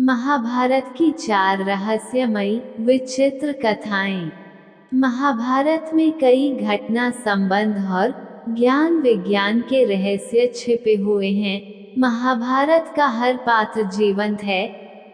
महाभारत की 4 रहस्यमयी विचित्र कथाएं। महाभारत में कई घटना संबंध और ज्ञान विज्ञान के रहस्य छिपे हुए हैं। महाभारत का हर पात्र जीवंत है,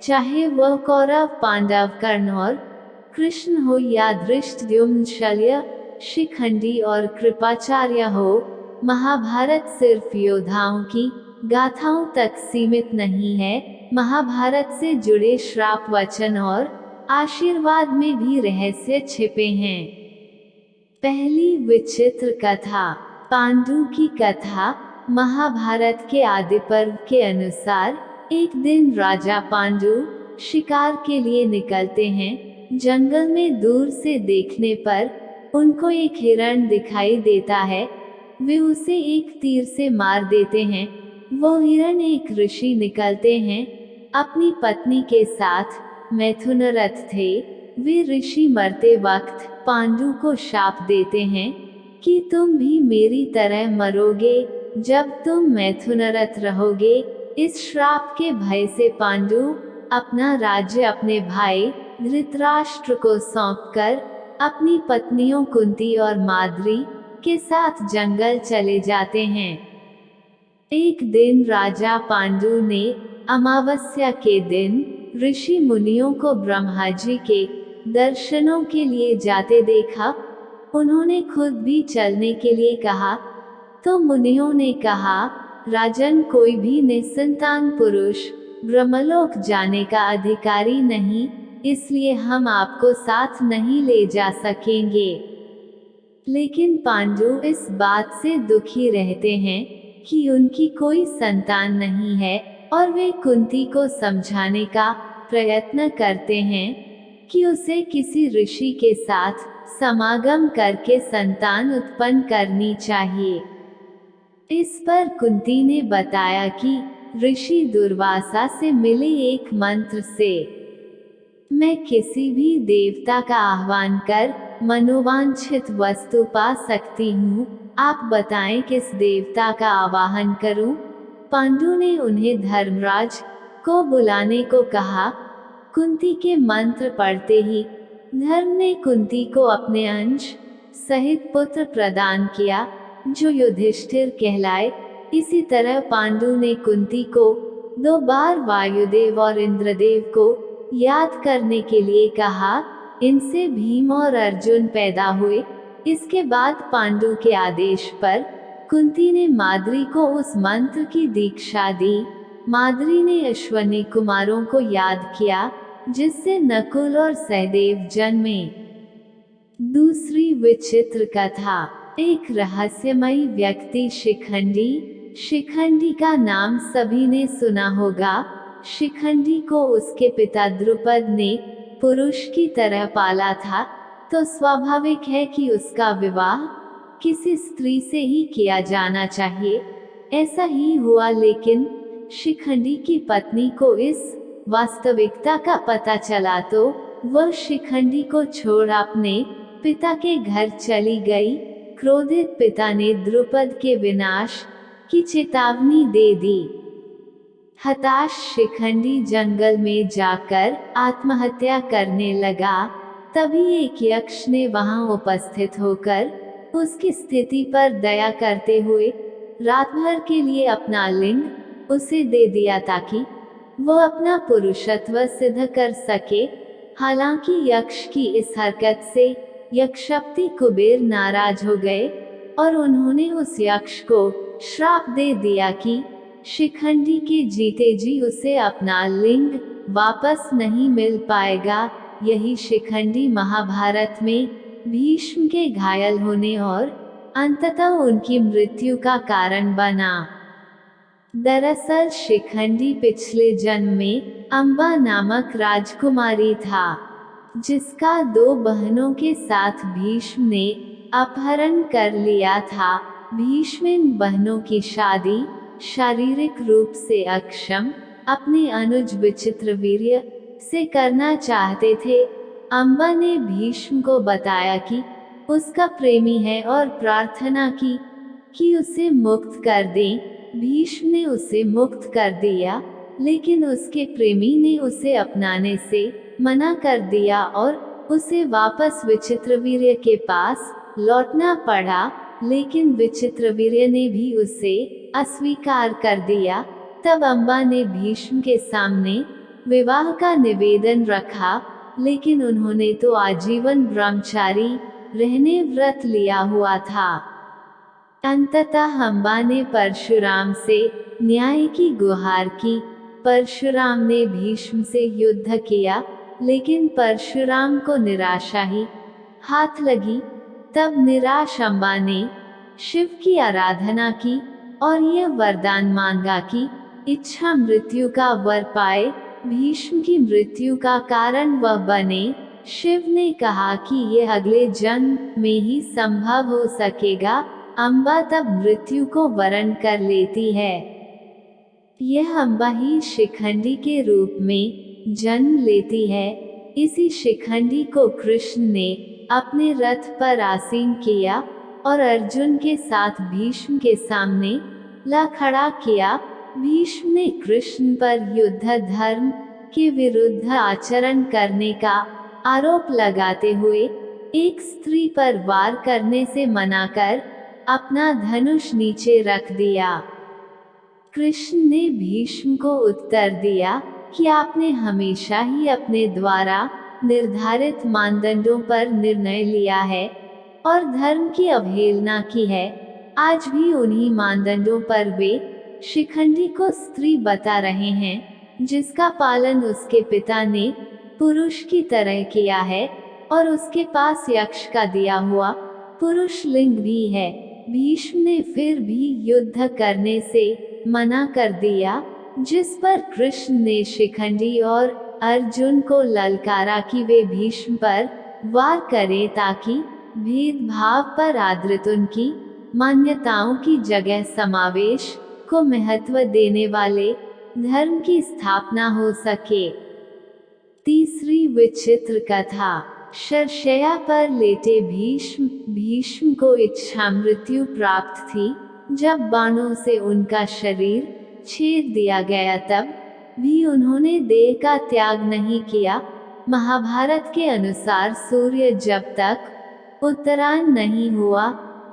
चाहे वह कौरव, पांडव, कर्ण और कृष्ण हो या धृष्टद्युम्न, शल्य, शिखंडी और कृपाचार्य हो। महाभारत सिर्फ योद्धाओं की गाथाओं तक सीमित नहीं है। महाभारत से जुड़े श्राप, वचन और आशीर्वाद में भी रहस्य छिपे हैं। पहली विचित्र कथा, पांडु की कथा। महाभारत के आदि पर्व के अनुसार एक दिन राजा पांडु शिकार के लिए निकलते हैं। जंगल में दूर से देखने पर उनको एक हिरण दिखाई देता है। वे उसे एक तीर से मार देते हैं। वो हिरण एक ऋषि निकलते हैं, अपनी पत्नी के साथ मैथुनरत थे। वे ऋषि मरते वक्त पांडु को शाप देते हैं कि तुम भी मेरी तरह मरोगे जब तुम मैथुनरत रहोगे। इस श्राप के भय से पांडु अपना राज्य अपने भाई धृतराष्ट्र को सौंपकर अपनी पत्नियों कुंती और माद्री के साथ जंगल चले जाते हैं। एक दिन राजा पांडु ने अमावस्या के दिन ऋषि मुनियों को ब्रह्मा जी के दर्शनों के लिए जाते देखा। उन्होंने खुद भी चलने के लिए कहा, तो मुनियों ने कहा, राजन, कोई भी निसंतान पुरुष ब्रह्मलोक जाने का अधिकारी नहीं, इसलिए हम आपको साथ नहीं ले जा सकेंगे। लेकिन पांडु इस बात से दुखी रहते हैं कि उनकी कोई संतान नहीं है, और वे कुंती को समझाने का प्रयत्न करते हैं कि उसे किसी ऋषि के साथ समागम करके संतान उत्पन्न करनी चाहिए। इस पर कुंती ने बताया कि ऋषि दुर्वासा से मिले एक मंत्र से मैं किसी भी देवता का आह्वान कर मनोवांछित वस्तु पा सकती हूँ। आप बताएं किस देवता का आवाहन करूं? पांडु ने उन्हें धर्मराज को बुलाने को कहा। कुंती के मंत्र पढ़ते ही धर्म ने कुंती को अपने अंश सहित पुत्र प्रदान किया, जो युधिष्ठिर कहलाए। इसी तरह पांडु ने कुंती को 2 बार वायुदेव और इंद्रदेव को याद करने के लिए कहा। इनसे भीम और अर्जुन पैदा हुए। इसके बाद पांडु के आदेश पर कुंती ने माद्री को उस मंत्र की दीक्षा दी। माद्री ने अश्वनी कुमारों को याद किया, जिससे नकुल और सहदेव जन्मे। दूसरी विचित्र कथा, एक रहस्यमयी व्यक्ति शिखंडी। शिखंडी का नाम सभी ने सुना होगा। शिखंडी को उसके पिता द्रुपद ने पुरुष की तरह पाला था, तो स्वाभाविक है कि उसका विवाह किसी स्त्री से ही किया जाना चाहिए। ऐसा ही हुआ, लेकिन शिखंडी की पत्नी को इस वास्तविकता का पता चला तो वह शिखंडी को छोड़ अपने पिता के घर चली गई। क्रोधित पिता ने द्रुपद के विनाश की चेतावनी दे दी। हताश शिखंडी जंगल में जाकर आत्महत्या करने लगा। तभी एक यक्ष ने वहां उपस्थित होकर उसकी स्थिति पर दया करते हुए रात भर के लिए अपना लिंग उसे दे दिया, ताकि वह अपना पुरुषत्व सिद्ध कर सके। हालांकि यक्ष की इस हरकत से यक्षपति कुबेर नाराज हो गए और उन्होंने उस यक्ष को श्राप दे दिया कि शिखंडी के जीते जी उसे अपना लिंग वापस नहीं मिल पाएगा। यही शिखंडी महाभारत में भीष्म के घायल होने और अंततः उनकी मृत्यु का कारण बना। दरअसल शिखंडी पिछले जन्म में अंबा नामक राजकुमारी था, जिसका 2 बहनों के साथ भीष्म ने अपहरण कर लिया था। भीष्म इन बहनों की शादी शारीरिक रूप से अक्षम अपने अनुज विचित्रवीर्य से करना चाहते थे। अंबा ने भीष्म को बताया कि उसका प्रेमी है और प्रार्थना की कि उसे मुक्त कर दें। भीष्म ने उसे मुक्त कर दिया। लेकिन उसके प्रेमी ने उसे अपनाने से मना कर दिया और उसे वापस विचित्रवीर्य के पास लौटना पड़ा। लेकिन विचित्रवीर्य ने भी उसे अस्वीकार कर दिया। तब अम्बा ने भीष्म के सामने विवाह का निवेदन रखा, लेकिन उन्होंने तो आजीवन ब्रह्मचारी रहने व्रत लिया हुआ था। अंततः अम्बा ने परशुराम से न्याय की गुहार की। परशुराम ने भीष्म से युद्ध किया, लेकिन परशुराम को निराशा ही हाथ लगी। तब निराश अम्बा ने शिव की आराधना की और यह वरदान मांगा कि इच्छा मृत्यु का वर पाए, भीष्म की मृत्यु का कारण वह बने। शिव ने कहा कि यह अगले जन्म में ही संभव हो सकेगा। अम्बा तब मृत्यु को वरण कर लेती है। यह अम्बा ही शिखंडी के रूप में जन्म लेती है। इसी शिखंडी को कृष्ण ने अपने रथ पर आसीन किया और अर्जुन के साथ भीष्म के सामने ला खड़ा किया। भीष्म ने कृष्ण पर युद्ध धर्म के विरुद्ध आचरण करने का आरोप लगाते हुए एक स्त्री पर वार करने से मना कर अपना धनुष नीचे रख दिया। कृष्ण ने भीष्म को उत्तर दिया कि आपने हमेशा ही अपने द्वारा निर्धारित मानदंडों पर निर्णय लिया है और धर्म की अवहेलना की है। आज भी उन्हीं मानदंडों पर वे शिखंडी को स्त्री बता रहे हैं, जिसका पालन उसके पिता ने पुरुष की तरह किया है और उसके पास यक्ष का दिया हुआ पुरुष लिंग भी है। भीष्म ने फिर भी युद्ध करने से मना कर दिया, जिस पर कृष्ण ने शिखंडी और अर्जुन को ललकारा कि वे भीष्म पर वार करें ताकि भेदभाव पर आधारित उनकी मान्यताओं की जगह समावेश को महत्व देने वाले धर्म की स्थापना हो सके। तीसरी विचित्र कथा। शरशय्या पर लेटे भीष्म को इच्छा मृत्यु प्राप्त थी। जब बाणों से उनका शरीर छेद दिया गया तब भी उन्होंने देह का त्याग नहीं किया। महाभारत के अनुसार सूर्य जब तक उत्तरायण नहीं हुआ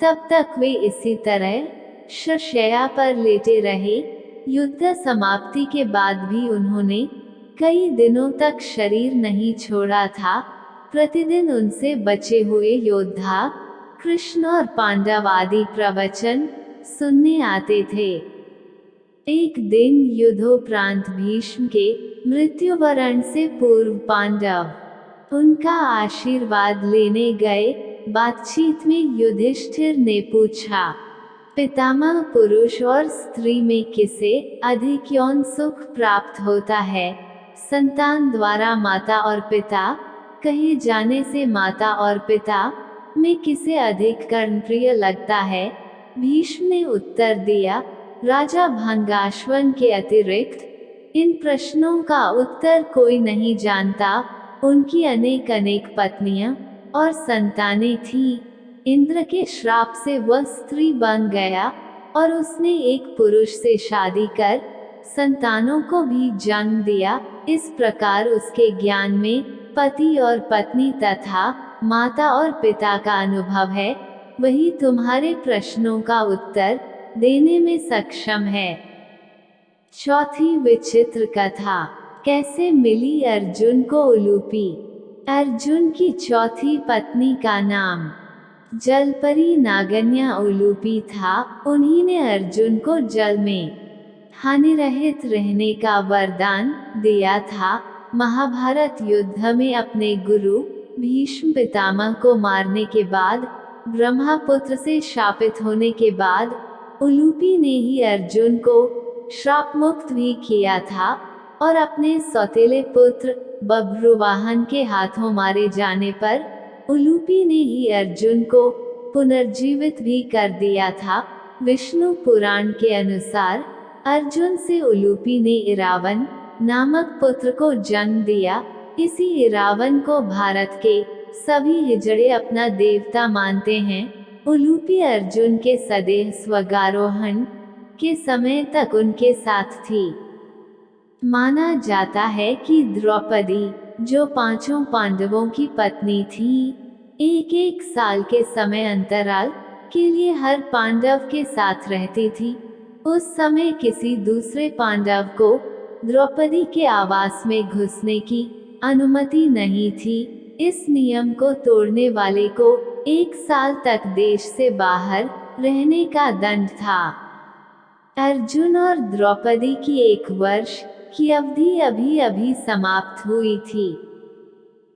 तब तक वे इसी तरह शरशय्या पर लेटे रहे। युद्ध समाप्ति के बाद भी उन्होंने कई दिनों तक शरीर नहीं छोड़ा था। प्रतिदिन उनसे बचे हुए योद्धा कृष्ण और पांडव आदि प्रवचन सुनने आते थे। एक दिन युद्धोपरांत भीष्म के मृत्युवरण से पूर्व पांडव उनका आशीर्वाद लेने गए। बातचीत में युधिष्ठिर ने पूछा, पितामह, पुरुष और स्त्री में किसे अधिक यौन सुख प्राप्त होता है? संतान द्वारा माता और पिता कहे जाने से माता और पिता में किसे अधिक कर्णप्रिय लगता है? भीष्म ने उत्तर दिया, राजा भंगाश्वन के अतिरिक्त इन प्रश्नों का उत्तर कोई नहीं जानता। उनकी अनेक अनेक पत्नियां और संतानें थीं। इंद्र के श्राप से वह स्त्री बन गया और उसने एक पुरुष से शादी कर संतानों को भी जन्म दिया। इस प्रकार उसके ज्ञान में पति और पत्नी तथा माता और पिता का अनुभव है। वही तुम्हारे प्रश्नों का उत्तर देने में सक्षम है। चौथी विचित्र कथा। कैसे मिली अर्जुन को उलूपी? अर्जुन की चौथी पत्नी का नाम जलपरी नागन्या उलूपी था। उन्हीं ने अर्जुन को जल में हानि रहित रहने का वरदान दिया था। महाभारत युद्ध में अपने गुरु भीष्म पितामह को मारने के बाद, ब्रह्मपुत्र से शापित होने के बाद उलूपी ने ही अर्जुन को श्राप मुक्त भी किया था और अपने सौतेले पुत्र बभ्रुवाहन के हाथों मारे जाने पर उलूपी ने ही अर्जुन को पुनर्जीवित भी कर दिया था। विष्णु पुराण के अनुसार अर्जुन से उलूपी ने इरावन नामक पुत्र को जन्म दिया। इसी इरावन को भारत के सभी हिजड़े अपना देवता मानते हैं। उलूपी अर्जुन के सदेह स्वर्गारोहण के समय तक उनके साथ थी। माना जाता है कि द्रौपदी, जो पांचों पांडवों की पत्नी थी, एक एक साल के समय अंतराल के लिए हर पांडव के साथ रहती थी। उस समय किसी दूसरे पांडव को द्रौपदी के आवास में घुसने की अनुमति नहीं थी। इस नियम को तोड़ने वाले को 1 साल तक देश से बाहर रहने का दंड था। अर्जुन और द्रौपदी की 1 वर्ष की अवधि अभी अभी समाप्त हुई थी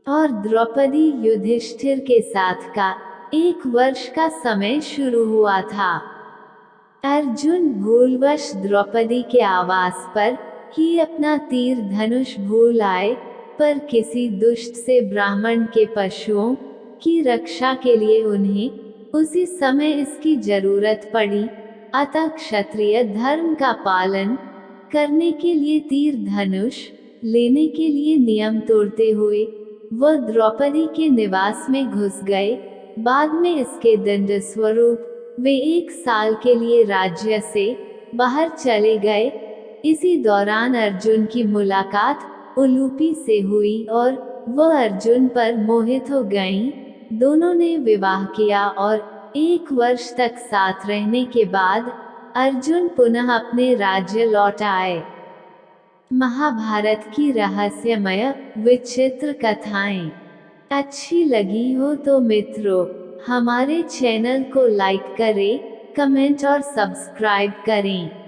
और द्रौपदी युधिष्ठिर के साथ का 1 वर्ष का समय शुरू हुआ था। अर्जुन भूलवश द्रौपदी के आवास पर ही अपना तीर धनुष भूल आए, पर किसी दुष्ट से ब्राह्मण के पशुओं की रक्षा के लिए उन्हें उसी समय इसकी जरूरत पड़ी। अतः क्षत्रिय धर्म का पालन करने के लिए तीर धनुष लेने के लिए नियम तोड़ते हुए वह द्रौपदी के निवास में घुस गए। बाद में इसके दंड स्वरूप वे 1 साल के लिए राज्य से बाहर चले गए। इसी दौरान अर्जुन की मुलाकात उलूपी से हुई और वह अर्जुन पर मोहित हो गईं। दोनों ने विवाह किया और 1 वर्ष तक साथ रहने के बाद अर्जुन पुनः अपने राज्य लौट आए। महाभारत की रहस्यमय विचित्र कथाएं अच्छी लगी हो तो मित्रों, हमारे चैनल को लाइक करें, कमेंट और सब्सक्राइब करें।